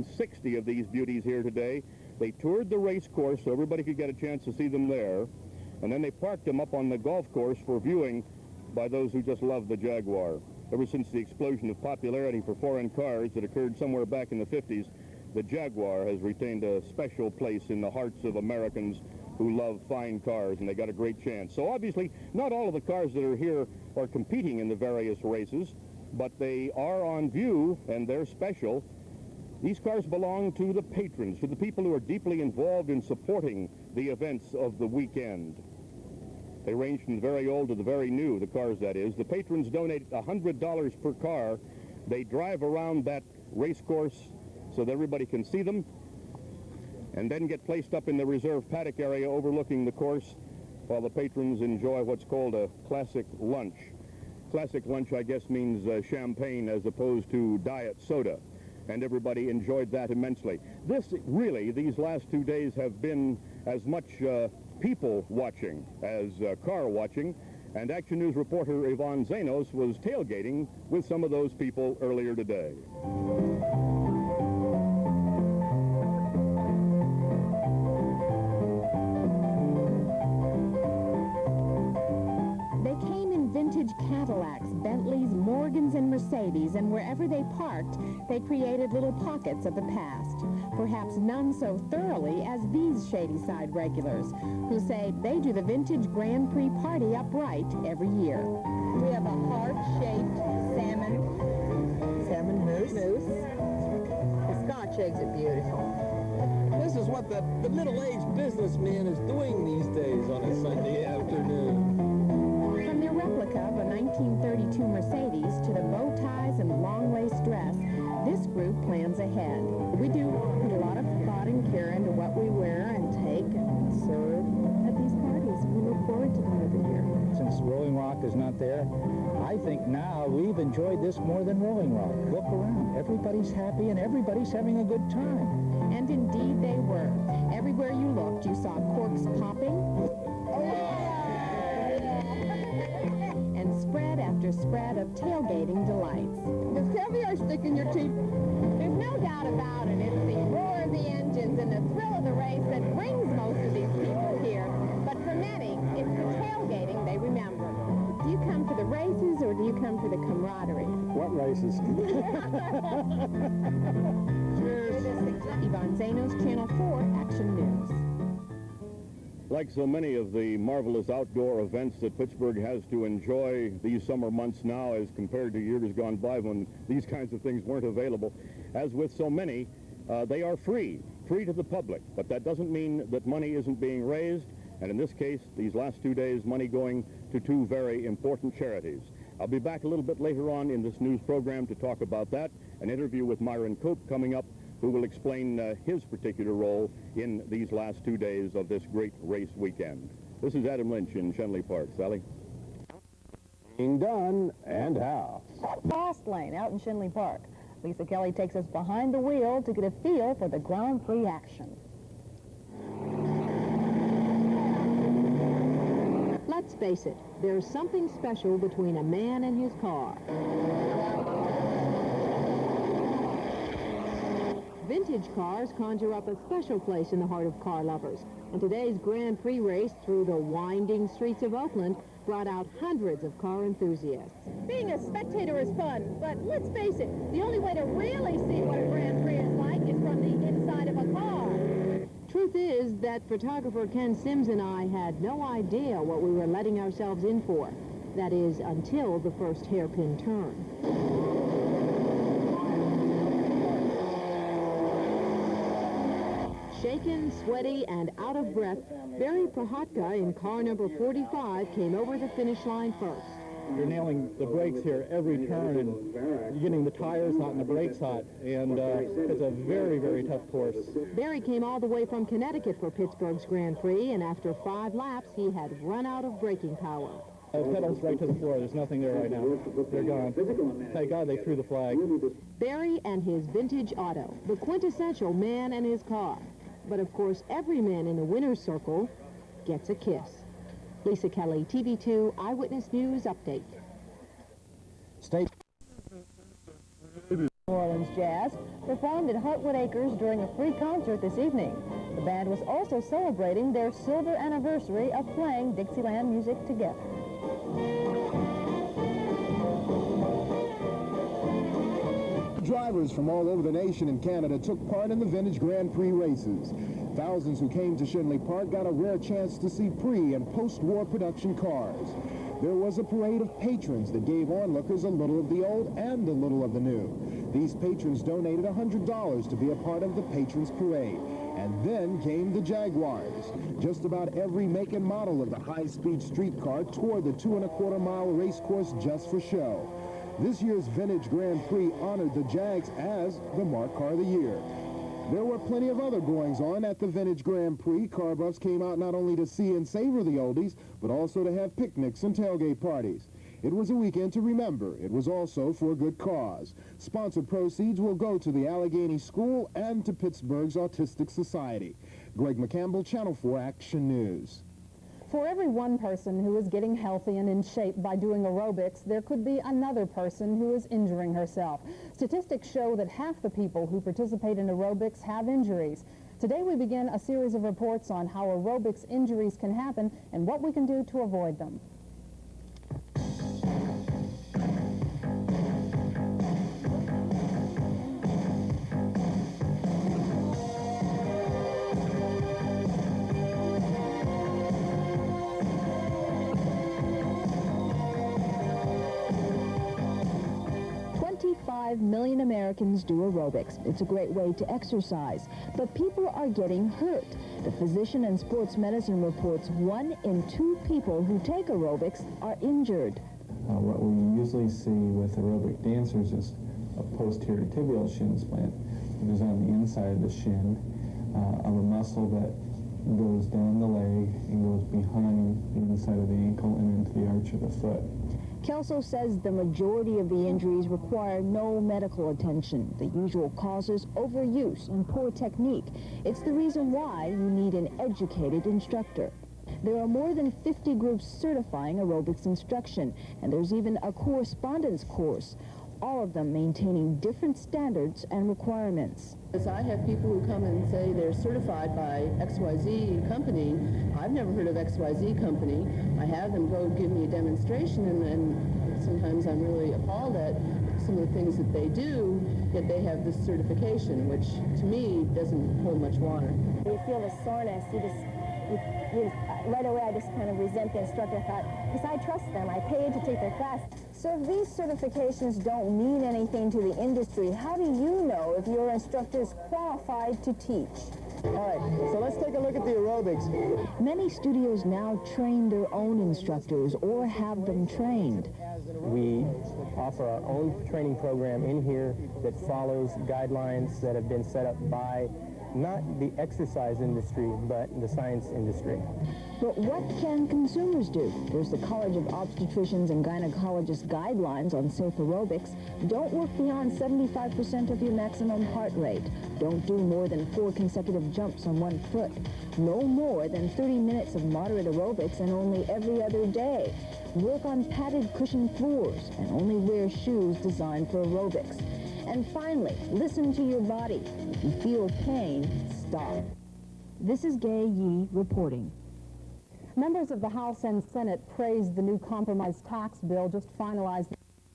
60 of these beauties here today. They toured the race course so everybody could get a chance to see them there, and then they parked them up on the golf course for viewing by those who just love the Jaguar. Ever since the explosion of popularity for foreign cars that occurred somewhere back in the 50s, the Jaguar has retained a special place in the hearts of Americans who love fine cars, and they got a great chance. So obviously, not all of the cars that are here are competing in the various races, but they are on view, and they're special. These cars belong to the patrons, to the people who are deeply involved in supporting the events of the weekend. They range from the very old to the very new, the cars, that is. The patrons donate $100 per car. They drive around that race course so that everybody can see them, and then get placed up in the reserve paddock area overlooking the course while the patrons enjoy what's called a classic lunch. Classic lunch, I guess, means champagne as opposed to diet soda, and everybody enjoyed that immensely. These last 2 days have been as much people watching as car watching, and Action News reporter Yvonne Zanos was tailgating with some of those people earlier today. Vintage Cadillacs, Bentleys, Morgans, and Mercedes, and wherever they parked, they created little pockets of the past. Perhaps none so thoroughly as these Shadyside regulars, who say they do the Vintage Grand Prix party upright every year. We have a heart-shaped salmon mousse. The Scotch eggs are beautiful. This is what the middle-aged businessman is doing these days on a Sunday afternoon. From their replica of a 1932 Mercedes to the bow ties and long-waist dress, this group plans ahead. We do put a lot of thought and care into what we wear and take and serve at these parties. We look forward to them every year. Since Rolling Rock is not there, I think now we've enjoyed this more than Rolling Rock. Look around. Everybody's happy and everybody's having a good time. And indeed they were. Everywhere you looked, you saw corks popping. And spread after spread of tailgating delights. Does caviar stick in your teeth? There's no doubt about it. It's the roar of the engines and the thrill of the race that brings most of these people here. But for many, it's the tailgating they remember. Do you come for the races or do you come for the camaraderie? What races? Cheers. Yvonne Zanos, Channel 4, Action News. Like so many of the marvelous outdoor events that Pittsburgh has to enjoy these summer months now as compared to years gone by when these kinds of things weren't available, as with so many, they are free to the public. But that doesn't mean that money isn't being raised, and in this case, these last 2 days, money going to two very important charities. I'll be back a little bit later on in this news program to talk about that. An interview with Myron Cope coming up, who will explain his particular role in these last 2 days of this great race weekend. This is Adam Lynch in Shenley Park. Sally? Being done, and how? Fast lane out in Shenley Park. Leesa Kelley takes us behind the wheel to get a feel for the Grand Prix action. Let's face it, there's something special between a man and his car. Vintage cars conjure up a special place in the heart of car lovers, and today's Grand Prix race through the winding streets of Oakland brought out hundreds of car enthusiasts. Being a spectator is fun, but let's face it, the only way to really see what a Grand Prix is like is from the inside of a car. Truth is that photographer Ken Sims and I had no idea what we were letting ourselves in for. That is, until the first hairpin turn. Shaken, sweaty, and out of breath, Barry Prohatka in car number 45 came over the finish line first. You're nailing the brakes here every turn, and you're getting the tires hot and the brakes hot, and it's a very, very tough course. Barry came all the way from Connecticut for Pittsburgh's Grand Prix, and after 5 laps, he had run out of braking power. Pedals right to the floor. There's nothing there right now. They're gone. Thank God they threw the flag. Barry and his vintage auto, the quintessential man and his car. But of course, every man in the winner's circle gets a kiss. Leesa Kelley, TV2 Eyewitness News Update. Stay New Orleans Jazz performed at Hartwood Acres during a free concert this evening. The band was also celebrating their silver anniversary of playing Dixieland music together. Drivers from all over the nation and Canada took part in the Vintage Grand Prix races. Thousands who came to Shinley Park got a rare chance to see pre- and post-war production cars. There was a parade of patrons that gave onlookers a little of the old and a little of the new. These patrons donated $100 to be a part of the Patrons Parade. And then came the Jaguars. Just about every make and model of the high-speed streetcar toured the 2.25-mile race course just for show. This year's Vintage Grand Prix honored the Jags as the Mark Car of the Year. There were plenty of other goings-on at the Vintage Grand Prix. Car buffs came out not only to see and savor the oldies, but also to have picnics and tailgate parties. It was a weekend to remember. It was also for a good cause. Sponsored proceeds will go to the Allegheny School and to Pittsburgh's Autistic Society. Greg McCampbell, Channel 4 Action News. For every one person who is getting healthy and in shape by doing aerobics, there could be another person who is injuring herself. Statistics show that half the people who participate in aerobics have injuries. Today we begin a series of reports on how aerobics injuries can happen and what we can do to avoid them. Million Americans do aerobics. It's a great way to exercise, but people are getting hurt. The physician and sports medicine reports 1 in 2 people who take aerobics are injured. What we usually see with aerobic dancers is a posterior tibial shin splint. It is on the inside of the shin of a muscle that goes down the leg and goes behind the inside of the ankle and into the arch of the foot. Kelso says the majority of the injuries require no medical attention. The usual causes: overuse and poor technique. It's the reason why you need an educated instructor. There are more than 50 groups certifying aerobics instruction, and there's even a correspondence course, all of them maintaining different standards and requirements. I have people who come and say they're certified by XYZ company. I've never heard of XYZ company. I have them go give me a demonstration, and sometimes I'm really appalled at some of the things that they do, yet they have this certification, which to me doesn't hold much water. You feel the soreness. Right away I just kind of resent the instructor. I thought, because I trust them, I paid to take their class. So if these certifications don't mean anything to the industry, how do you know if your instructor is qualified to teach? All right, so let's take a look at the aerobics. Many studios now train their own instructors or have them trained. We offer our own training program in here that follows guidelines that have been set up by not the exercise industry, but the science industry. But what can consumers do? There's the College of Obstetricians and Gynecologists guidelines on safe aerobics. Don't work beyond 75% of your maximum heart rate. Don't do more than 4 consecutive jumps on one foot. No more than 30 minutes of moderate aerobics and only every other day. Work on padded cushioned floors and only wear shoes designed for aerobics. And finally, listen to your body. If you feel pain, stop. This is Gay Yee reporting. Members of the House and Senate praised the new compromise tax bill just finalized.